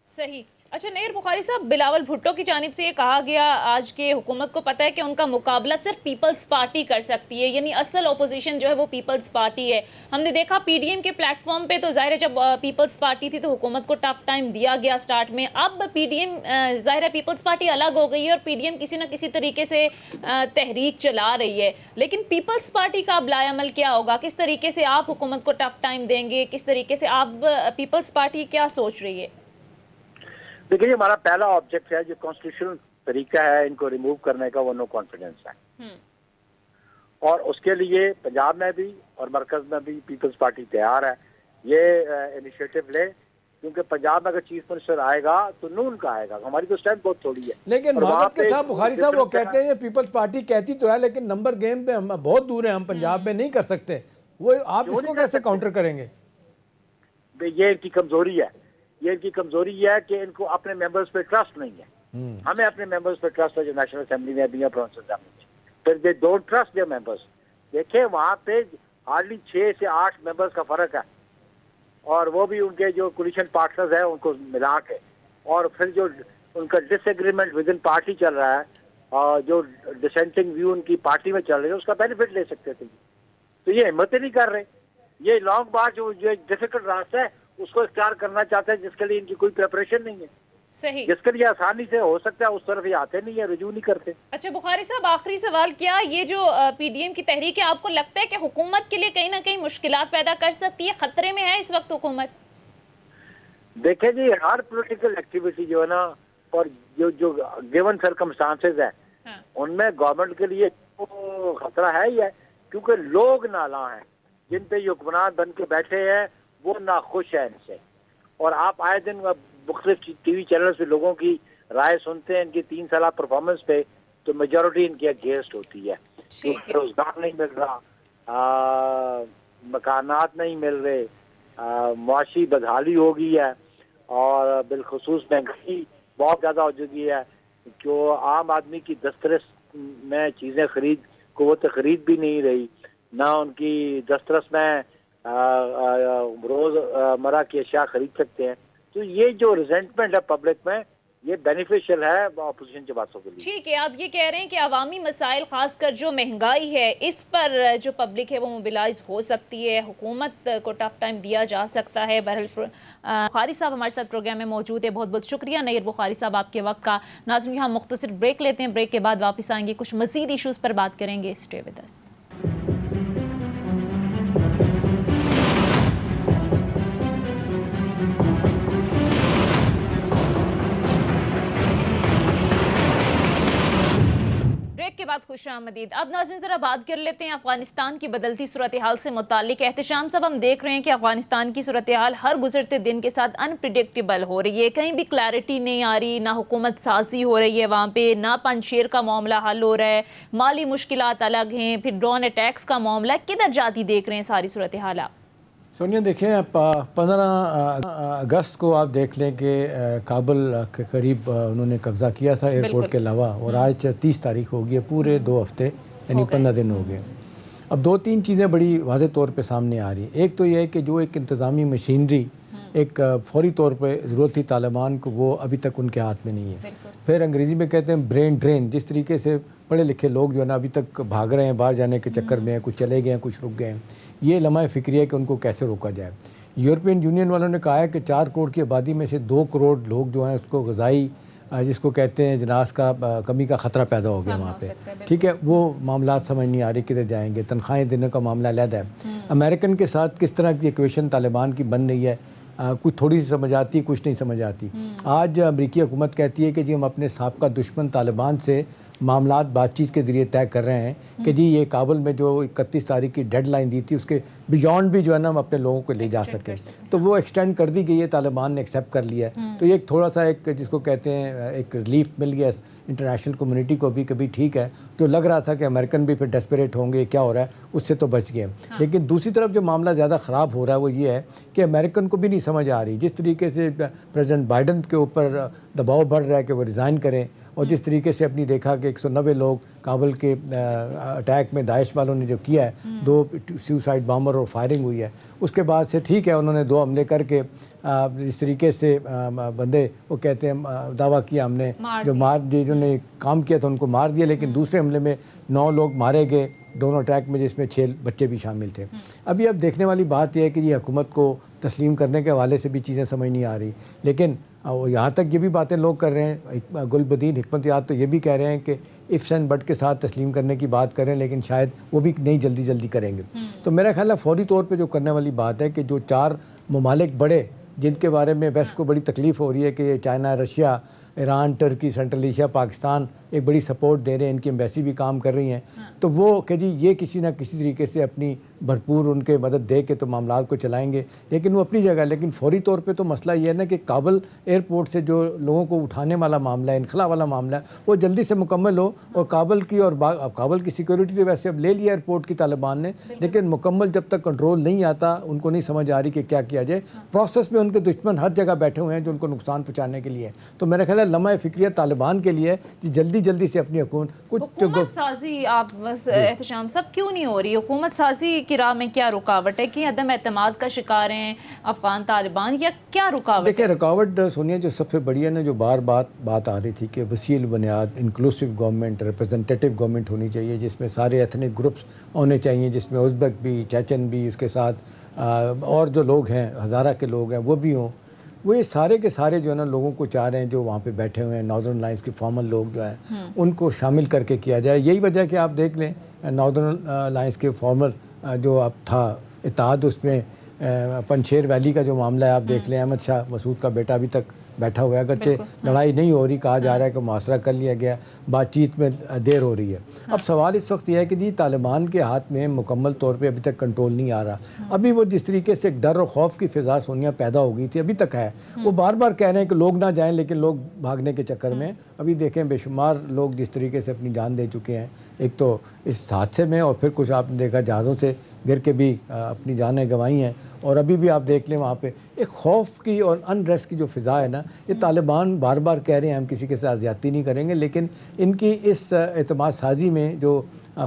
صحیح۔ اچھا نیر بخاری صاحب، بلاول بھٹو کی جانب سے یہ کہا گیا آج کے حکومت کو پتہ ہے کہ ان کا مقابلہ صرف پیپلز پارٹی کر سکتی ہے، یعنی اصل اپوزیشن جو ہے وہ پیپلز پارٹی ہے۔ ہم نے دیکھا پی ڈی ایم کے پلیٹ فارم پہ تو ظاہر ہے جب پیپلز پارٹی تھی تو حکومت کو ٹف ٹائم دیا گیا سٹارٹ میں، اب پی ڈی ایم ظاہر ہے پیپلز پارٹی الگ ہو گئی ہے اور پی ڈی ایم کسی نہ کسی طریقے سے تحریک چلا رہی ہے، لیکن پیپلز پارٹی کا اب لائے عمل کیا ہوگا؟ کس طریقے سے آپ حکومت کو ٹف ٹائم دیں گے؟ کس طریقے سے آپ پیپلز پارٹی کیا سوچ رہی ہے؟ دیکھیے ہمارا پہلا آبجیکٹ ہے جو کانسٹیٹیوشنل طریقہ ہے ان کو ریموو کرنے کا، وہ نو کانفیڈنس ہے، اور اس کے لیے پنجاب میں بھی اور مرکز میں بھی پیپلز پارٹی تیار ہے یہ انیشیٹو لے، کیونکہ پنجاب میں اگر چیف منسٹر آئے گا تو نون کا آئے گا، ہماری تو اسٹینڈ بہت تھوڑی ہے۔ لیکن معذرت کے ساتھ بخاری صاحب وہ کہتے ہیں پیپلز پارٹی کہتی تو ہے لیکن نمبر گیم پہ ہم بہت دور ہیں، ہم پنجاب میں نہیں کر سکتے، وہ آپ اس کو کیسے کاؤنٹر کریں گے؟ یہ ان کی کمزوری ہے، یہ ان کی کمزوری ہے کہ ان کو اپنے ممبرز پہ ٹرسٹ نہیں ہے، ہمیں اپنے ممبرز پہ ٹرسٹ ہے جو نیشنل اسمبلی میں بھی ہیں، پروونسل اسمبلی میں، پھر they don't trust their members. دیکھیں وہاں پہ ہارڈلی 6 سے 8 ممبرز کا فرق ہے، اور وہ بھی ان کے جو کولیشن پارٹنرز ہیں ان کو ملا کے، اور پھر جو ان کا ڈس ایگریمنٹ ود ان پارٹی چل رہا ہے اور جو ڈسینٹنگ ویو ان کی پارٹی میں چل رہے ہیں اس کا بینیفٹ لے سکتے تھے، تو یہ ہمت نہیں کر رہے۔ یہ لانگ مارچ جو ڈیفیکلٹ راستہ ہے اس کو اختیار کرنا چاہتے ہیں جس کے لیے ان کی کوئی پریپریشن نہیں ہے، صحیح. جس کے لیے آسانی سے ہو سکتا ہے اس طرف یہ آتے نہیں ہے، رجوع نہیں کرتے. اچھا بخاری صاحب، آخری سوال، کیا یہ جو پی ڈی ایم کی تحریک ہے آپ کو لگتا ہے کہ حکومت کے لیے کہیں نہ کہیں مشکلات پیدا کر سکتی ہے؟ خطرے میں ہے اس وقت حکومت؟ دیکھیں جی، ہر پولیٹیکل ایکٹیویٹی جو ہے نا، اور جو گیون سرکمسٹانسز ہے ان میں گورنمنٹ کے لیے خطرہ ہے ہی ہے، کیونکہ لوگ نالاں ہیں جن پہ یہ حکمران بن کے بیٹھے ہیں، وہ ناخوش ہیں ان سے. اور آپ آئے دن مختلف ٹی وی چینلز پہ لوگوں کی رائے سنتے ہیں ان کی 3 سالہ پرفارمنس پہ، تو میجورٹی ان کی اگینسٹ ہوتی ہے. کیونکہ روزگار نہیں مل رہا، مکانات نہیں مل رہے، معاشی بدحالی ہو گئی ہے، اور بالخصوص مہنگائی بہت زیادہ ہو چکی ہے، جو عام آدمی کی دسترس میں چیزیں قوت خرید بھی نہیں رہی، نہ ان کی دسترس میں روز مرہ کی اشیاء خرید سکتے ہیں. تو یہ جو ریزنٹمنٹ ہے پبلک میں، یہ بینیفیشل ہے اپوزیشن کے باتوں کے لیے. ٹھیک ہے، آپ یہ کہہ رہے ہیں کہ عوامی مسائل، خاص کر جو مہنگائی ہے، اس پر جو پبلک ہے وہ موبلائز ہو سکتی ہے، حکومت کو ٹف ٹائم دیا جا سکتا ہے. بہرحال بخاری صاحب ہمارے ساتھ پروگرام میں موجود ہے، بہت بہت شکریہ نیر بخاری صاحب آپ کے وقت کا. ناظرین، یہاں مختصر بریک لیتے ہیں، بریک کے بعد واپس آئیں گے، کچھ مزید ایشوز پر بات کریں گے. Stay with us. کے بعد خوش آمدید. اب ناظرین ذرا بات کر لیتے ہیں افغانستان کی بدلتی صورتحال سے متعلق. احتشام صاحب، ہم دیکھ رہے ہیں کہ افغانستان کی صورتحال ہر گزرتے دن کے ساتھ انپریڈکٹیبل ہو رہی ہے، کہیں بھی کلیئرٹی نہیں آ رہی، نہ حکومت سازی ہو رہی ہے وہاں پہ، نہ پنجشیر کا معاملہ حل ہو رہا ہے، مالی مشکلات الگ ہیں، پھر ڈرون اٹیکس کا معاملہ. کدھر جاتی دیکھ رہے ہیں ساری صورتحال آپ؟ سونیا دیکھیں، 15 اگست کو آپ دیکھ لیں کہ کابل کے قریب انہوں نے قبضہ کیا تھا ایئرپورٹ کے علاوہ، اور آج 30 تاریخ ہو گئی ہے، پورے 2 ہفتے یعنی 15 دن ہو گئے. اب 2-3 چیزیں بڑی واضح طور پہ سامنے آ رہی ہیں. ایک تو یہ ہے کہ جو ایک انتظامی مشینری ایک فوری طور پہ ضرورت تھی طالبان کو، وہ ابھی تک ان کے ہاتھ میں نہیں ہے. پھر انگریزی میں کہتے ہیں برین ڈرین، جس طریقے سے پڑھے لکھے لوگ جو ہے نا ابھی تک بھاگ رہے ہیں باہر جانے کے چکر میں، کچھ چلے گئے ہیں، کچھ رک گئے ہیں. یہ لمحہ فکری ہے کہ ان کو کیسے روکا جائے. یورپین یونین والوں نے کہا ہے کہ 4 کروڑ کی آبادی میں سے 2 کروڑ لوگ جو ہیں اس کو غذائی جس کو کہتے ہیں جناس کا کمی کا خطرہ پیدا ہو گیا وہاں پہ. ٹھیک ہے، وہ معاملات سمجھ نہیں آ رہی کدھر جائیں گے. تنخواہیں دینے کا معاملہ علیحدہ ہے. امریکن کے ساتھ کس طرح کی ایکویشن طالبان کی بن رہی ہے، کچھ تھوڑی سی سمجھ آتی ہے، کچھ نہیں سمجھ آتی. آج امریکی حکومت کہتی ہے کہ جی ہم اپنے سابقہ دشمن طالبان سے معاملات بات چیت کے ذریعے طے کر رہے ہیں کہ جی یہ کابل میں جو 31 تاریخ کی ڈیڈ لائن دی تھی اس کے بیونڈ بھی جو ہے نا ہم اپنے لوگوں کو لے جا سکیں، تو وہ ایکسٹینڈ کر دی گئی ہے، طالبان نے ایکسیپٹ کر لیا ہے. تو یہ ایک تھوڑا سا ایک جس کو کہتے ہیں ایک ریلیف مل گیا انٹرنیشنل کمیونٹی کو بھی. کبھی ٹھیک ہے، تو لگ رہا تھا کہ امریکن بھی پھر ڈیسپریٹ ہوں گے کیا ہو رہا ہے، اس سے تو بچ گئے. لیکن دوسری طرف جو معاملہ زیادہ خراب ہو رہا ہے وہ یہ ہے کہ امریکن کو بھی نہیں سمجھ آ رہی، جس طریقے سے پریزیڈنٹ بائیڈن کے اوپر دباؤ بڑھ رہا ہے کہ وہ ریزائن کریں، اور جس طریقے سے اپنی دیکھا کہ 190 لوگ کابل کے اٹیک میں داعش والوں نے جو کیا ہے، 2 سیوسائڈ بامبر اور فائرنگ ہوئی ہے، اس کے بعد سے ٹھیک ہے انہوں نے 2 حملے کر کے جس طریقے سے بندے وہ کہتے ہیں دعویٰ کیا ہم نے جو جنہوں نے کام کیا تھا ان کو مار دیا، لیکن دوسرے حملے میں 9 لوگ مارے گئے دونوں اٹیک میں، جس میں 6 بچے بھی شامل تھے. ابھی اب دیکھنے والی بات یہ ہے کہ یہ حکومت کو تسلیم کرنے کے حوالے سے بھی چیزیں سمجھ نہیں آ رہی. لیکن یہاں تک یہ بھی باتیں لوگ کر رہے ہیں، گل بدین حکمت یاد تو یہ بھی کہہ رہے ہیں کہ ifs اینڈ بٹ کے ساتھ تسلیم کرنے کی بات کریں، لیکن شاید وہ بھی نہیں جلدی کریں گے. تو میرا خیال ہے فوری طور پہ جو کرنے والی بات ہے کہ جو 4 ممالک بڑے جن کے بارے میں ویسٹ کو بڑی تکلیف ہو رہی ہے کہ یہ چائنا، رشیا، ایران، ترکی، سینٹرل ایشیا، پاکستان ایک بڑی سپورٹ دے رہے ہیں، ان کی ایمبیسی بھی کام کر رہی ہیں، تو وہ کہ جی یہ کسی نہ کسی طریقے سے اپنی بھرپور ان کے مدد دے کے تو معاملات کو چلائیں گے. لیکن وہ اپنی جگہ، لیکن فوری طور پہ تو مسئلہ یہ ہے نا کہ کابل ایئرپورٹ سے جو لوگوں کو اٹھانے والا معاملہ ہے، انخلا والا معاملہ ہے، وہ جلدی سے مکمل ہو. اور کابل کی کابل کی سیکورٹی تو ویسے اب لے لیا ایئرپورٹ کی طالبان نے، لیکن مکمل جب تک کنٹرول نہیں آتا ان کو نہیں سمجھ آ رہی کہ کیا کیا جائے. پروسیس میں ان کے دشمن ہر جگہ بیٹھے ہوئے ہیں جو ان کو نقصان پہنچانے کے لیے. تو میرا خیال ہے لمحہ فکریہ طالبان کے لیے جلدی سے اپنی حکومت سازی آپ احتشام صاحب کیوں نہیں ہو رہی؟ حکومت سازی کی راہ میں کیا رکاوٹ ہے؟ کہ عدم اعتماد کا شکار ہیں افغان طالبان، یا کیا رکاوٹ؟ دیکھیں رکاوٹ سونیا جو سب سے بڑی ہے نا، جو بات آ رہی تھی کہ وسیع بنیاد انکلوسیو گورنمنٹ، ریپرزنٹیٹیو گورنمنٹ ہونی چاہیے، جس میں سارے ایتھنک گروپس ہونے چاہیے، جس میں ازبک بھی، چیچن بھی، اس کے ساتھ اور جو لوگ ہیں ہزارہ کے لوگ ہیں وہ بھی ہوں، وہ یہ سارے کے سارے جو ہے نا لوگوں کو چاہ رہے ہیں جو وہاں پہ بیٹھے ہوئے ہیں ناردرن الائنس کے فارمل لوگ جو ہیں ان کو شامل کر کے کیا جائے. یہی وجہ کہ آپ دیکھ لیں ناردرن الائنس کے فارمل جو اب تھا اتحاد، اس میں پنچیر ویلی کا جو معاملہ ہے آپ دیکھ لیں، احمد شاہ مسعود کا بیٹا ابھی تک بیٹھا ہوا ہے، اگرچہ لڑائی نہیں ہو رہی، کہا جا رہا ہے کہ محاصرہ کر لیا گیا، بات چیت میں دیر ہو رہی ہے. اب سوال اس وقت یہ ہے کہ جی طالبان کے ہاتھ میں مکمل طور پہ ابھی تک کنٹرول نہیں آ رہا. ابھی وہ جس طریقے سے ایک ڈر اور خوف کی فضا سونیا پیدا ہو گئی تھی ابھی تک ہے، وہ بار بار کہہ رہے ہیں کہ لوگ نہ جائیں، لیکن لوگ بھاگنے کے چکر میں ابھی دیکھیں بے شمار لوگ جس طریقے سے اپنی جان دے چکے ہیں، ایک تو اس حادثے میں اور پھر کچھ آپ نے دیکھا جہازوں سے گر کے بھی اپنی جانیں گنوائی ہیں. اور ابھی بھی آپ دیکھ لیں وہاں پہ ایک خوف کی اور انریسٹ کی جو فضا ہے نا، یہ طالبان بار بار کہہ رہے ہیں ہم کسی کے ساتھ زیادتی نہیں کریں گے، لیکن ان کی اس اعتماد سازی میں جو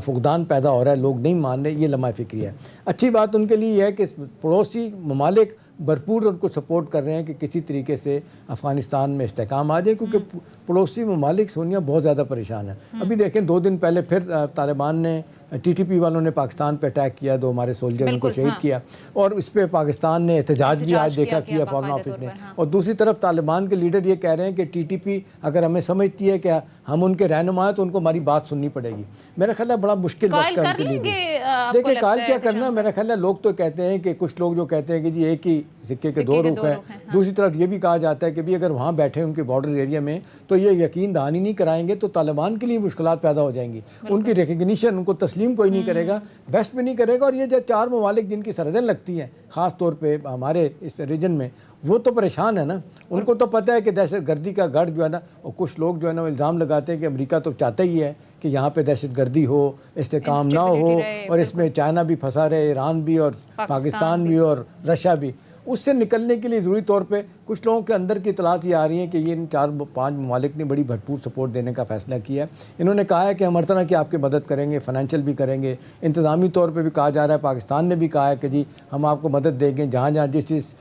فقدان پیدا ہو رہا ہے، لوگ نہیں مان رہے، یہ لمحہ فکری ہے. اچھی بات ان کے لیے یہ ہے کہ پڑوسی ممالک بھرپور ان کو سپورٹ کر رہے ہیں کہ کسی طریقے سے افغانستان میں استحکام آ جائے، کیونکہ پڑوسی ممالک سونیا بہت زیادہ پریشان ہیں. ابھی دیکھیں 2 دن پہلے پھر طالبان نے ٹی ٹی پی والوں نے پاکستان پہ اٹیک کیا، 2 ہمارے سولجر ان کو شہید کیا، اور اس پہ پاکستان نے احتجاج بھی آج دیکھا کیا فارن آفس نے. اور دوسری طرف طالبان کے لیڈر یہ کہہ رہے ہیں کہ ٹی ٹی پی اگر ہمیں سمجھتی ہے کہ ہم ان کے رہنما ہیں تو ان کو ہماری بات سننی پڑے گی. میرا خیال ہے بڑا مشکل وقت ہے ان کے لیے. دیکھیں قائل کیا کرنا، میرا خیال ہے لوگ تو کہتے ہیں کہ کچھ لوگ جو کہتے ہیں کہ جی ایک ہی سکے کے 2 رخ ہیں. دوسری طرف یہ بھی کہا جاتا ہے کہ بھی اگر وہاں بیٹھے ان کے بارڈر ایریا میں تو یہ یقین دہانی نہیں کرائیں گے تو طالبان کے لیے مشکلات پیدا ہو جائیں گی. ان کی ریکگنیشن ان کو تسلیم کوئی نہیں کرے گا، ویسٹ میں نہیں کرے گا. اور یہ جو 4 ممالک جن کی سرحدیں لگتی ہیں خاص طور پہ ہمارے اس ریجن میں، وہ تو پریشان ہے نا. ان کو تو پتہ ہے کہ دہشت گردی کا گڑھ جو ہے نا، اور کچھ لوگ جو ہے نا وہ الزام لگاتے ہیں کہ امریکہ تو چاہتا ہی ہے کہ یہاں پہ دہشت گردی ہو، استحکام نہ ہو، اور اس میں چائنا بھی پھنسا رہے، ایران بھی اور پاکستان بھی اور رشیا بھی. اس سے نکلنے کے لیے ضروری طور پہ کچھ لوگوں کے اندر کی اطلاعات یہ آ رہی ہیں کہ یہ ان 4-5 ممالک نے بڑی بھرپور سپورٹ دینے کا فیصلہ کیا ہے. انہوں نے کہا ہے کہ ہم ہر طرح کی آپ کی مدد کریں گے، فائنینشیل بھی کریں گے، انتظامی طور پہ بھی کہا جا رہا ہے. پاکستان نے بھی کہا ہے کہ جی ہم آپ کو مدد دیں گے، جہاں جہاں جس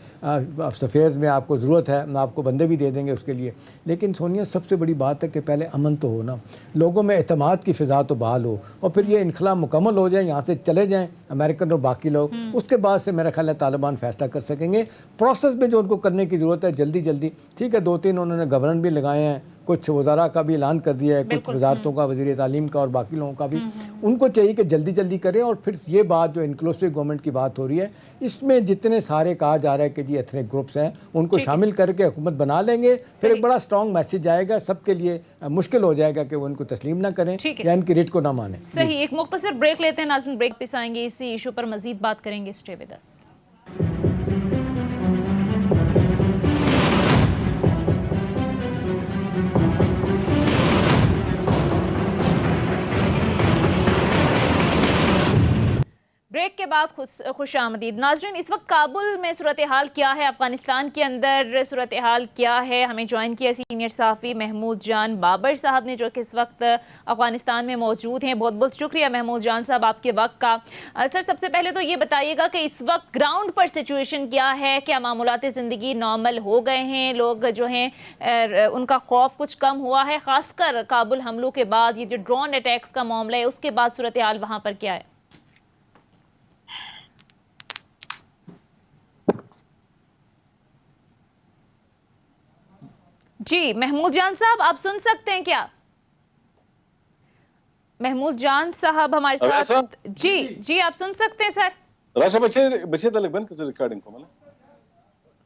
سفیرز میں آپ کو ضرورت ہے ہم آپ کو بندے بھی دے دیں گے اس کے لیے. لیکن سونیا سب سے بڑی بات ہے کہ پہلے امن تو ہو نا، لوگوں میں اعتماد کی فضا تو بحال ہو، اور پھر یہ انخلا مکمل ہو جائے، یہاں سے چلے جائیں امریکن اور باقی لوگ. اس کے بعد سے میرا خیال ہے طالبان فیصلہ کر سکیں گے. پروسیس میں جو ان کو کرنے کی ضرورت ہے جلدی ٹھیک ہے. 2-3 انہوں نے گورنر بھی لگائے ہیں، کچھ وزراء کا بھی اعلان کر دیا ہے، کچھ وزارتوں کا، وزیر تعلیم کا اور باقی لوگوں کا بھی. ان کو چاہیے کہ جلدی کریں. اور پھر یہ بات جو انکلوسیو گورنمنٹ کی بات ہو رہی ہے، اس میں جتنے سارے کہا جا رہا ہے کہ جی ایتھنک گروپس ہیں ان کو شامل کر کے حکومت بنا لیں گے. پھر ایک بڑا اسٹرانگ میسج آئے گا، سب کے لیے مشکل ہو جائے گا کہ وہ ان کو تسلیم نہ کریں یا ان کی ریٹ کو نہ مانیں. صحیح. ایک مختصر بریک لیتے ہیں ناظرین، بریک پہ آئیں گے، اسی ایشو پر مزید بات کریں گے. Stay with us. بریک کے بعد خوش آمدید ناظرین. اس وقت کابل میں صورتحال کیا ہے، افغانستان کے اندر صورتحال کیا ہے؟ ہمیں جوائن کیا سینئر صحافی محمود جان بابر صاحب نے، جو کہ اس وقت افغانستان میں موجود ہیں. بہت بہت شکریہ محمود جان صاحب آپ کے وقت کا. سر سب سے پہلے تو یہ بتائیے گا کہ اس وقت گراؤنڈ پر سچویشن کیا ہے؟ کیا معمولات زندگی نارمل ہو گئے ہیں؟ لوگ جو ہیں ان کا خوف کچھ کم ہوا ہے؟ خاص کر کابل حملوں کے بعد یہ جو ڈرون اٹیکس کا معاملہ ہے اس کے بعد صورتحال وہاں پر کیا ہے؟ جی محمود جان صاحب آپ سن سکتے ہیں کیا؟ محمود جان صاحب ہمارے ساتھ. جی آپ سن سکتے ہیں سر.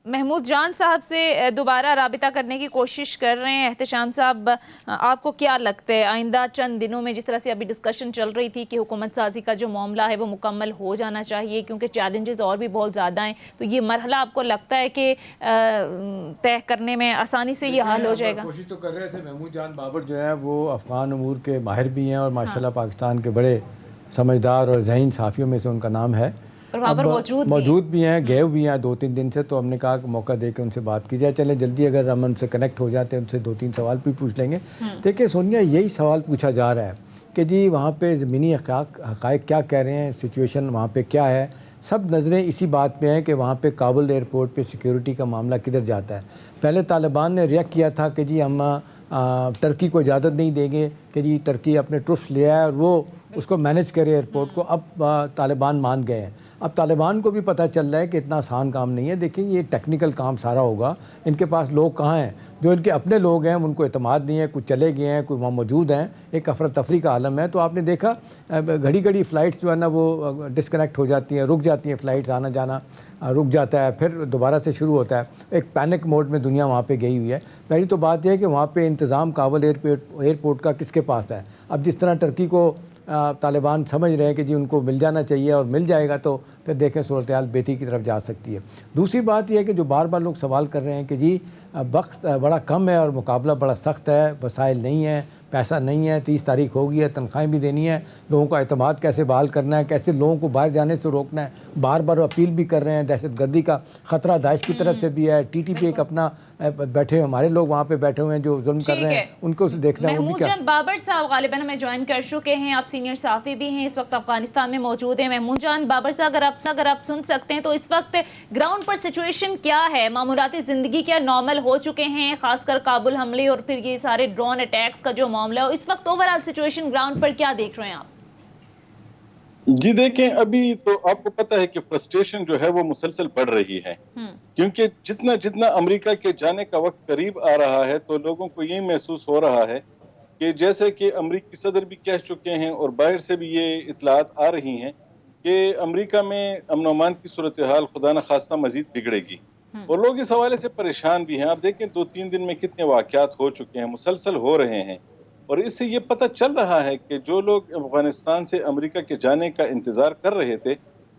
محمود جان صاحب سے دوبارہ رابطہ کرنے کی کوشش کر رہے ہیں. احتشام صاحب آپ کو کیا لگتا ہے آئندہ چند دنوں میں، جس طرح سے ابھی ڈسکشن چل رہی تھی کہ حکومت سازی کا جو معاملہ ہے وہ مکمل ہو جانا چاہیے کیونکہ چیلنجز اور بھی بہت زیادہ ہیں، تو یہ مرحلہ آپ کو لگتا ہے کہ طے کرنے میں آسانی سے یہ حل ہو جائے گا؟ کوشش تو کر رہے تھے. محمود جان بابر جو ہے وہ افغان امور کے ماہر بھی ہیں اور ماشاءاللہ پاکستان کے بڑے سمجھدار اور ذہین صحافیوں میں سے ان کا نام ہے، موجود بھی ہیں، گئے بھی ہیں 2-3 دن سے. تو ہم نے کہا کہ موقع دے کے ان سے بات کی جائے. چلیں جلدی اگر ہم ان سے کنیکٹ ہو جاتے ہیں ان سے 2-3 سوال بھی پوچھ لیں گے. دیکھیں سونیا یہی سوال پوچھا جا رہا ہے کہ جی وہاں پہ زمینی حقائق کیا کہہ رہے ہیں، سچویشن وہاں پہ کیا ہے. سب نظریں اسی بات پہ ہیں کہ وہاں پہ کابل ایئرپورٹ پہ سیکیورٹی کا معاملہ کدھر جاتا ہے. پہلے طالبان نے ریئیکٹ کیا تھا کہ جی ہم ترکی کو اجازت نہیں دیں گے کہ جی ترکی اپنے ٹروپس لے آئے اور وہ اس کو مینیج کرے ایئرپورٹ کو. اب طالبان مان گئے ہیں. اب طالبان کو بھی پتہ چل رہا ہے کہ اتنا آسان کام نہیں ہے. دیکھیں یہ ٹیکنیکل کام سارا ہوگا. ان کے پاس لوگ کہاں ہیں؟ جو ان کے اپنے لوگ ہیں ان کو اعتماد نہیں ہے, کچھ چلے گئے ہیں, کوئی وہاں موجود ہیں, ایک افراتفری کا عالم ہے. تو آپ نے دیکھا گھڑی گھڑی فلائٹس جو ہے نا وہ ڈسکنیکٹ ہو جاتی ہیں, رک جاتی ہیں فلائٹس, آنا جانا رک جاتا ہے, پھر دوبارہ سے شروع ہوتا ہے. ایک پینک موڈ میں دنیا وہاں پہ گئی ہوئی ہے. پہلی تو بات یہ ہے کہ وہاں پہ انتظام کابل ایئرپورٹ کا کس کے پاس ہے. اب جس طرح ٹرکی کو طالبان سمجھ رہے ہیں کہ جی ان کو مل جانا چاہیے اور مل جائے گا تو پھر دیکھیں صورتحال بہتری کی طرف جا سکتی ہے. دوسری بات یہ ہے کہ جو بار بار لوگ سوال کر رہے ہیں کہ جی وقت بڑا کم ہے اور مقابلہ بڑا سخت ہے, وسائل نہیں ہیں, پیسہ نہیں ہے, 30 تاریخ ہوگی ہے, تنخواہیں بھی دینی ہے, لوگوں کا اعتماد کیسے بحال کرنا ہے, کیسے لوگوں کو باہر جانے سے روکنا ہے. بار بار اپیل بھی کر رہے ہیں, دہشت گردی کا خطرہ داعش کی طرف سے بھی ہے, ٹی ٹی پی ایک اپنا بیٹھے ہمارے لوگ وہاں پہ بیٹھے ہوئے ہیں جو ظلم کر رہے ہیں, ان کو دیکھنا ہے. محمود جان بابر صاحب غالباً ہمیں جوائن کر چکے ہیں, آپ سینئر صحافی بھی ہیں, اس وقت افغانستان میں موجود ہیں. محمود جان بابر صاحب اگر آپ سن سکتے ہیں تو اس وقت گراؤنڈ پر سچویشن کیا ہے؟ معمولاتی زندگی کیا نارمل ہو چکے ہیں, خاص کر کابل حملے اور پھر یہ سارے ڈرون اٹیکس کا جو معاملہ ہے, اس وقت اوورآل سچویشن گراؤنڈ پر کیا دیکھ رہے ہیں آپ؟ جی دیکھیں, ابھی تو آپ کو پتہ ہے کہ فرسٹریشن جو ہے وہ مسلسل بڑھ رہی ہے, کیونکہ جتنا امریکہ کے جانے کا وقت قریب آ رہا ہے تو لوگوں کو یہ محسوس ہو رہا ہے کہ جیسے کہ امریکی صدر بھی کہہ چکے ہیں اور باہر سے بھی یہ اطلاعات آ رہی ہیں کہ امریکہ میں امن و امان کی صورتحال خدا نخواستہ مزید بگڑے گی, اور لوگ اس حوالے سے پریشان بھی ہیں. آپ دیکھیں 2-3 دن میں کتنے واقعات ہو چکے ہیں, مسلسل ہو رہے ہیں, اور اس سے یہ پتہ چل رہا ہے کہ جو لوگ افغانستان سے امریکہ کے جانے کا انتظار کر رہے تھے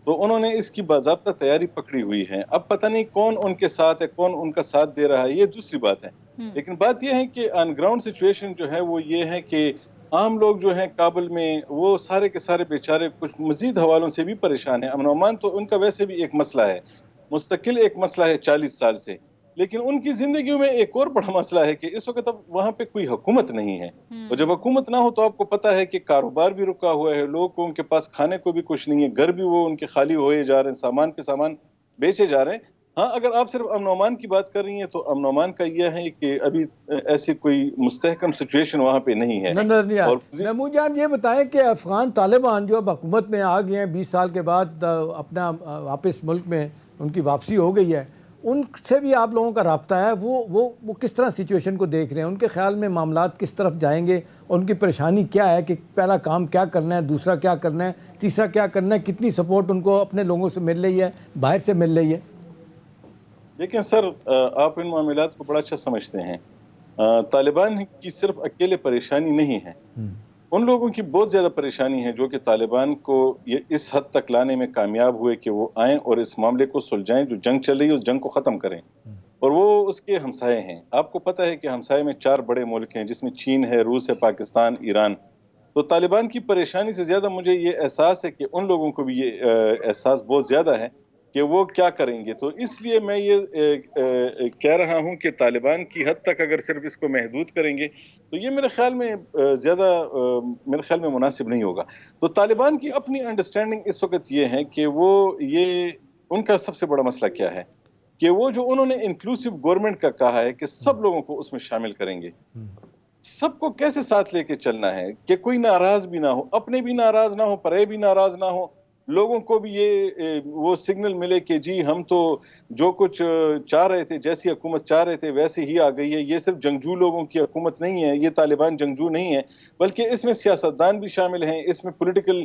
تو انہوں نے اس کی باضابطہ تیاری پکڑی ہوئی ہے. اب پتہ نہیں کون ان کے ساتھ ہے, کون ان کا ساتھ دے رہا ہے, یہ دوسری بات ہے. لیکن بات یہ ہے کہ آن گراؤنڈ سچویشن جو ہے وہ یہ ہے کہ عام لوگ جو ہیں کابل میں وہ سارے کے سارے بیچارے کچھ مزید حوالوں سے بھی پریشان ہیں. امن و امان تو ان کا ویسے بھی ایک مسئلہ ہے, مستقل ایک مسئلہ ہے 40 سال سے, لیکن ان کی زندگیوں میں ایک اور بڑا مسئلہ ہے کہ اس وقت اب وہاں پہ کوئی حکومت نہیں ہے, اور جب حکومت نہ ہو تو آپ کو پتہ ہے کہ کاروبار بھی رکا ہوا ہے, لوگوں کو ان کے پاس کھانے کو بھی کچھ نہیں ہے, گھر بھی وہ ان کے خالی ہوئے جا رہے ہیں, سامان پہ سامان بیچے جا رہے ہیں. ہاں اگر آپ صرف امن و امان کی بات کر رہی ہیں تو امن و امان کا یہ ہے کہ ابھی ایسی کوئی مستحکم سچویشن وہاں پہ نہیں ہے. محمود جان یہ بتائیں کہ افغان طالبان جو اب حکومت میں آ گئے ہیں 20 سال کے بعد, اپنا واپس ملک میں ان کی واپسی ہو گئی ہے, ان سے بھی آپ لوگوں کا رابطہ ہے, وہ کس طرح سچویشن کو دیکھ رہے ہیں؟ ان کے خیال میں معاملات کس طرف جائیں گے, اور ان کی پریشانی کیا ہے کہ پہلا کام کیا کرنا ہے, دوسرا کیا کرنا ہے, تیسرا کیا کرنا ہے, کتنی سپورٹ ان کو اپنے لوگوں سے مل رہی ہے, باہر سے مل رہی ہے؟ دیکھیں سر, آپ ان معاملات کو بڑا اچھا سمجھتے ہیں. طالبان کی صرف اکیلے پریشانی نہیں ہے, ان لوگوں کی بہت زیادہ پریشانی ہے جو کہ طالبان کو یہ اس حد تک لانے میں کامیاب ہوئے کہ وہ آئیں اور اس معاملے کو سلجھائیں, جو جنگ چل رہی ہے اس جنگ کو ختم کریں, اور وہ اس کے ہمسائے ہیں. آپ کو پتہ ہے کہ ہمسائے میں 4 بڑے ملک ہیں جس میں چین ہے, روس ہے, پاکستان, ایران. تو طالبان کی پریشانی سے زیادہ مجھے یہ احساس ہے کہ ان لوگوں کو بھی یہ احساس بہت زیادہ ہے کہ وہ کیا کریں گے. تو اس لیے میں یہ کہہ رہا ہوں کہ طالبان کی حد تک اگر صرف اس کو محدود کریں گے تو یہ میرے خیال میں مناسب نہیں ہوگا. تو طالبان کی اپنی انڈرسٹینڈنگ اس وقت یہ ہے کہ ان کا سب سے بڑا مسئلہ کیا ہے کہ وہ جو انہوں نے انکلوسیو گورنمنٹ کا کہا ہے کہ سب لوگوں کو اس میں شامل کریں گے, سب کو کیسے ساتھ لے کے چلنا ہے کہ کوئی ناراض بھی نہ ہو, اپنے بھی ناراض نہ ہو, پرے بھی ناراض نہ ہو, لوگوں کو بھی وہ سگنل ملے کہ جی ہم تو جو کچھ چاہ رہے تھے, جیسی حکومت چاہ رہے تھے ویسے ہی آ گئی ہے. یہ صرف جنگجو لوگوں کی حکومت نہیں ہے, یہ طالبان جنگجو نہیں ہے, بلکہ اس میں سیاستدان بھی شامل ہیں, اس میں پولیٹیکل